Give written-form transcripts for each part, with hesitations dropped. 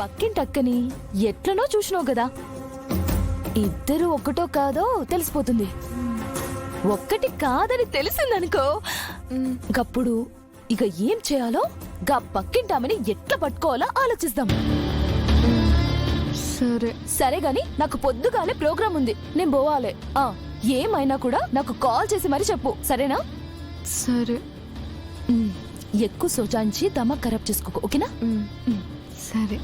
పక్కింటక్కని ఎట్లనో చూసినావు కదా, ఇద్దరు ఒకటో కాదో తెలిసిపోతుంది. ఒక్కటి కాదని తెలిసిందనుకో, గప్పుడు ఇక ఏం చేయాలో గా పక్కింటామని ఎట్లా పట్టుకోవాలో ఆలోచిస్తాం. సరే సరే గాని నాకు పొద్దుగాలే ప్రోగ్రాం ఉంది, నేను పోవాలి. ఏమైనా కూడా నాకు కాల్ చేసి మరి చెప్పు, సరేనా? సరే. ఎక్కువ సోచాంచి దమా ఖరాబ్ చేసుకో, ఓకేనా? సరే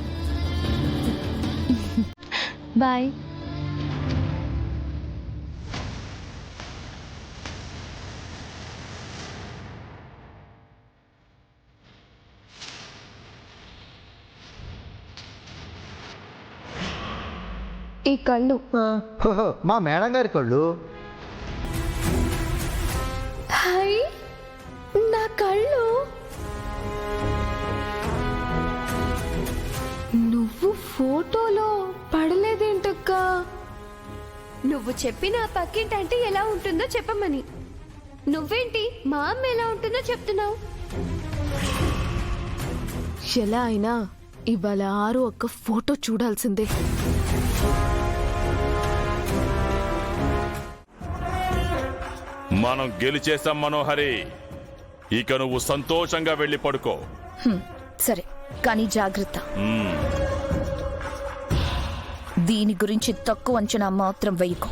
బాయ్. ఈ కళ్ళు మా మేడం గారి కళ్ళు. హాయ్, నా కళ్ళు. నువ్వు ఫోటోలో పడలేదేంటక్క? నువ్వు చెప్పిన పక్కింటంటే ఎలా ఉంటుందో చెప్పమని. నువ్వేంటి మా అమ్మ ఎలా ఉంటుందో చెప్తున్నావు? ఎలా అయినా ఇవాళ 6 అక్క ఫోటో చూడాల్సిందే. మనం గెలిచేశాం మనోహరి, ఇక నువ్వు సంతోషంగా వెళ్ళి పడుకో. సరే కానీ జాగ్రత్త, దీని గురించి తక్కువ అంచనా మాత్రం వేయకు.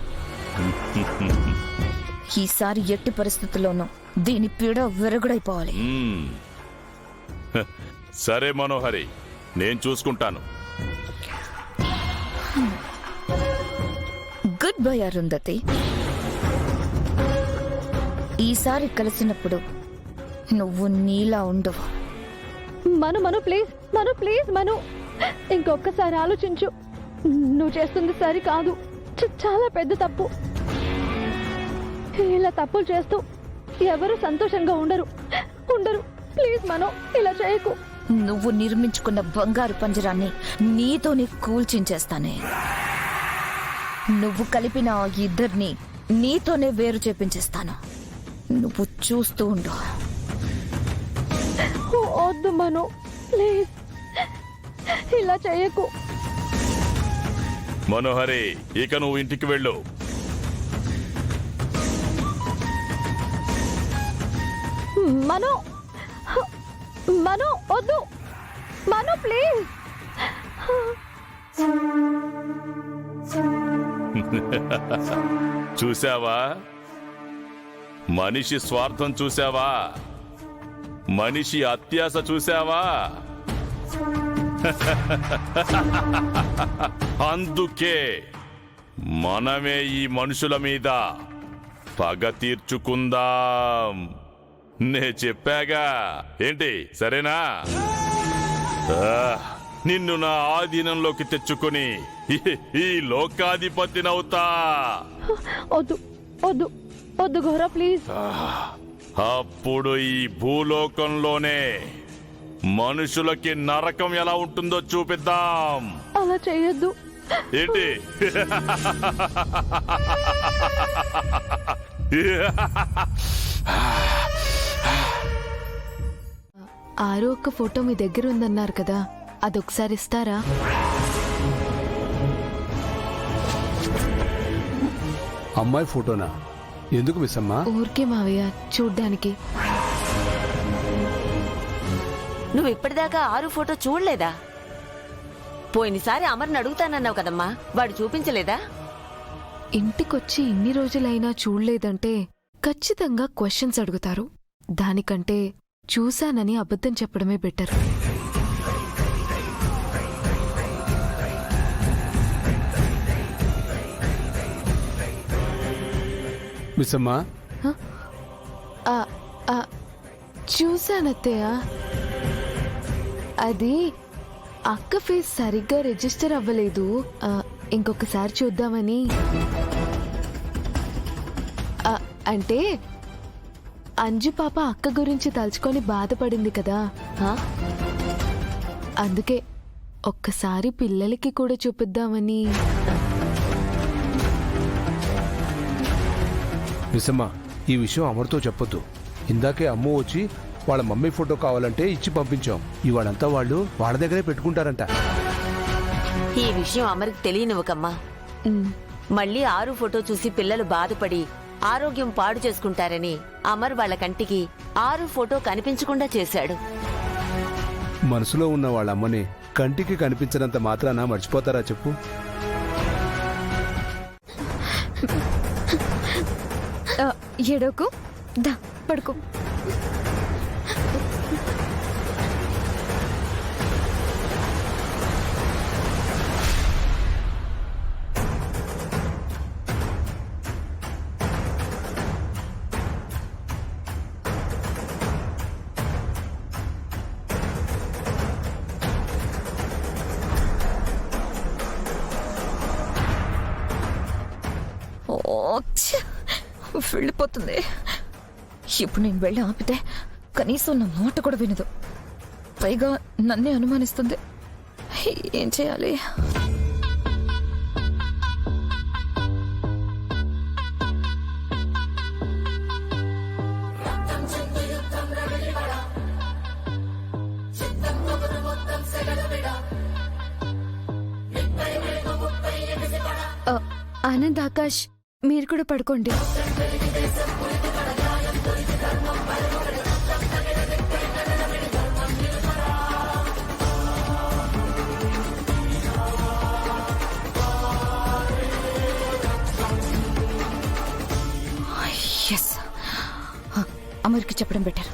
ఈసారి ఎట్టి పరిస్థితుల్లోనూ దీని పీడ విరగడైపోవాలి. సరే మనోహరి, నేను చూసుకుంటాను. Good bye Arundhati. ఈసారి కలిసినప్పుడు నువ్వు నీలా ఉండవు. మను ప్లీజ్ మను, ఇంకొకసారి ఆలోచించు. నువ్వు చేస్తుంది సరి కాదు, చాలా పెద్ద తప్పు. ఇలా తప్పులు చేస్తూ ఎవరు సంతోషంగా ఉండరు. ప్లీజ్ మను, ఇలా చేయకు. నువ్వు నిర్మించుకున్న బంగారు పంజరాన్ని నీతోనే కూల్చించేస్తానే. నువ్వు కలిపిన ఆ ఇద్దరిని నీతోనే వేరు చేపించేస్తాను. నువ్వు చూస్తూ ఉండు. వద్దు మను, ప్లీజ్ ఇలా చేయకు. మనోహరి, ఇక నువ్వు ఇంటికి వెళ్ళు. మను వద్దు, మను ప్లీజ్. చూసావా, మనిషి స్వార్థం చూసావా, మనిషి అత్యాశ చూసావా? అందుకే మనమే ఈ మనుషుల మీద పగ తీర్చుకుందాం. నే చెప్పాగా, ఏంటి సరేనా? నిన్ను నా ఆధీనంలోకి తెచ్చుకొని ఈ లోకాధిపతినవుతా. వద్దు ఘోర, ప్లీజ్. అప్పుడు ఈ భూలోకంలోనే మనుషులకి నరకం ఎలా ఉంటుందో చూపిద్దాం. అలా చేయొద్దు. ఏంటి? ఆరో ఒక్క ఫోటో మీ దగ్గర ఉందన్నారు కదా, అదొకసారి ఇస్తారా? అమ్మాయి ఫోటోనా? ఎందుకు మిస్ అమ్మా? ఊరికే మావయ్య, చూడ్డానికి. నువ్వు ఇప్పటిదాకా 6 ఫోటో చూడలేదా? పోయినసారి అమర్ని అడుగుతానన్నావు కదమ్మా, వాడు చూపించలేదా? ఇంటికొచ్చి ఇన్ని రోజులైనా చూడలేదంటే ఖచ్చితంగా క్వశ్చన్స్ అడుగుతారు. దానికంటే చూశానని అబద్ధం చెప్పడమే బెటర్. మిస్ అమ్మా, చూశానత్తయ్య. అది అక్క ఫేస్ సరిగ్గా రిజిస్టర్ అవ్వలేదు, ఇంకొకసారి చూద్దామని. అంటే అంజు పాప అక్క గురించి తలుచుకొని బాధపడింది కదా, అందుకే ఒక్కసారి పిల్లలకి కూడా చూపిద్దామని. మిస్ అమ్మా, ఈ విషయం అమర్తో చెప్పొద్దు. ఇందాకే అమ్మ వచ్చి వాళ్ళ మమ్మీ ఫోటో కావాలంటే ఇచ్చి పంపించాం. ఇవాళంతా వాళ్ళు వాళ్ళ దగ్గరే పెట్టుకుంటారంట. ఈ విషయం అమర్కి తెలియనివ్వకమ్మా. మళ్ళీ ఆరు ఫోటో చూసి పిల్లలు బాధపడి ఆరోగ్యం పాడు చేసుకుంటారని అమర్ వాళ్ళ కంటికి ఆరు ఫోటో కనిపించకుండా చేశాడు. మనసులో ఉన్న వాళ్ళ అమ్మని కంటికి కనిపించినంత మాత్రాన మర్చిపోతారా చెప్పు? ఎడోకు దా పడుకో. వెళ్ళిపోతుంది. ఇప్పుడు నేను వెళ్ళి ఆపితే కనీసం నా మాట కూడా వినదు. పైగా నన్నే అనుమానిస్తుంది. ఏం చేయాలి? ఆనంద్, ఆకాష్ మీరు కూడా పడుకోండి. అమర్కి చెప్పడం బెటర్.